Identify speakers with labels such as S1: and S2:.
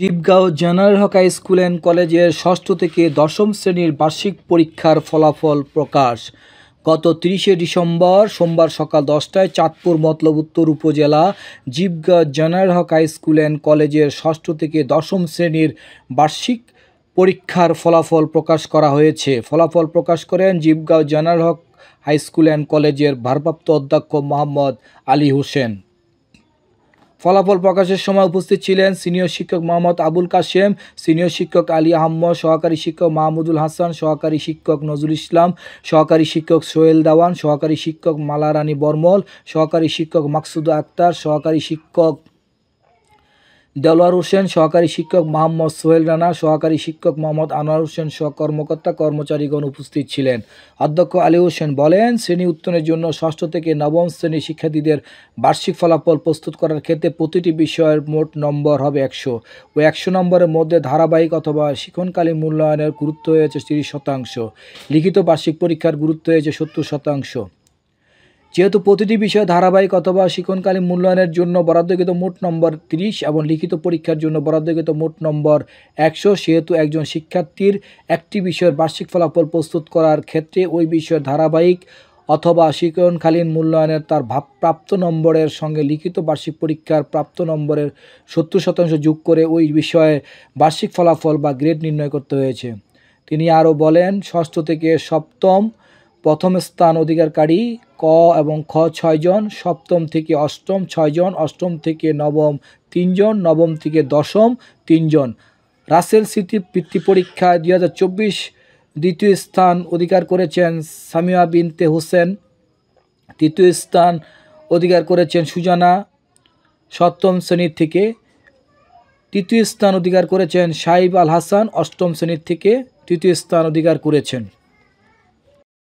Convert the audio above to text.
S1: শিবগাঁও general Haque high school and কলেজের ষষ্ঠ থেকে দশম শ্রেণীর বার্ষিক পরীক্ষার ফলাফল প্রকাশ। গত 30শে ডিসেম্বর সোমবার সকাল 10টায় চাঁদপুর মতলব উত্তর উপজেলা Shibgaon general Haque high school and কলেজের ষষ্ঠ থেকে দশম শ্রেণীর বার্ষিক পরীক্ষার ফলাফল প্রকাশ করা হয়েছে। ফলাফল প্রকাশ করেন Shibgaon general Haque high school and কলেজের ভারপ্রাপ্ত অধ্যক্ষ মোহাম্মদ আলী হোসেন। ফলাফল প্রকাশের সময় উপস্থিত ছিলেন সিনিয়র শিক্ষক মোহাম্মদ আবুল কাশেম, সিনিয়র শিক্ষক আলী আহমদ, সহকারী শিক্ষক মাহমুদুল হাসান, সহকারী শিক্ষক নজরুল ইসলাম, সহকারী শিক্ষক সোহেল দাওয়ান, সহকারী শিক্ষক মালারানী বর্মল, সহকারী শিক্ষক মাকসুদা আক্তার, সহকারী শিক্ষক দেলোয়ার হোসেন, সহকারী শিক্ষক মোহাম্মদ সোহেল রানা, সহকারী শিক্ষক মোহাম্মদ আনোয়ার হোসেন সহ কর্মকর্তা কর্মচারীগণ উপস্থিত ছিলেন। অধ্যক্ষ আলী হোসেন বলেন, শ্রেণী উত্তরণের জন্য ষষ্ঠ থেকে নবম শ্রেণীর শিক্ষার্থীদের বার্ষিক ফলাফল প্রস্তুত করার ক্ষেত্রে প্রতিটি বিষয়ের মোট নম্বর হবে 100 ও 100 নম্বরের মধ্যে ধারাবাহিক অথবা শিক্ষণকালীন মূল্যায়নের গুরুত্ব হয়েছে 30%, লিখিত বার্ষিক পরীক্ষার গুরুত্ব হয়েছে 70%। যেহেতু প্রতিটি বিষয়ে ধারাবাহিক অথবা শিক্ষণকালীন মূল্যায়নের জন্য বরাদ্দকৃত মোট নম্বর 30 এবং লিখিত পরীক্ষার জন্য বরাদ্দকৃত মোট নম্বর 100, সেহেতু একজন শিক্ষার্থীর একটি বিষয়ের বার্ষিক ফলাফল প্রস্তুত করার ক্ষেত্রে ওই বিষয়ের ধারাবাহিক অথবা শিক্ষণকালীন মূল্যায়নের তার প্রাপ্ত নম্বরের সঙ্গে লিখিত বার্ষিক পরীক্ষার প্রাপ্ত নম্বরের 70% যোগ করে ওই বিষয়ে বার্ষিক ফলাফল বা গ্রেড নির্ণয় করতে হয়েছে। তিনি আরও বলেন, ষষ্ঠ থেকে সপ্তম প্রথম স্থান অধিকারী ক এবং খ 6 জন, সপ্তম থেকে অষ্টম 6 জন, অষ্টম থেকে নবম 3 জন, নবম থেকে দশম 3 জন। রাসেল সিটি বৃত্তি পরীক্ষায় 2024 দ্বিতীয় স্থান অধিকার করেছেন সামিয়া বিনতে হোসেন, তৃতীয় স্থান অধিকার করেছেন সুজানা সপ্তম শ্রেণীর থেকে, তৃতীয় স্থান অধিকার করেছেন সাইব আল হাসান অষ্টম শ্রেণীর থেকে তৃতীয় স্থান অধিকার করেছেন।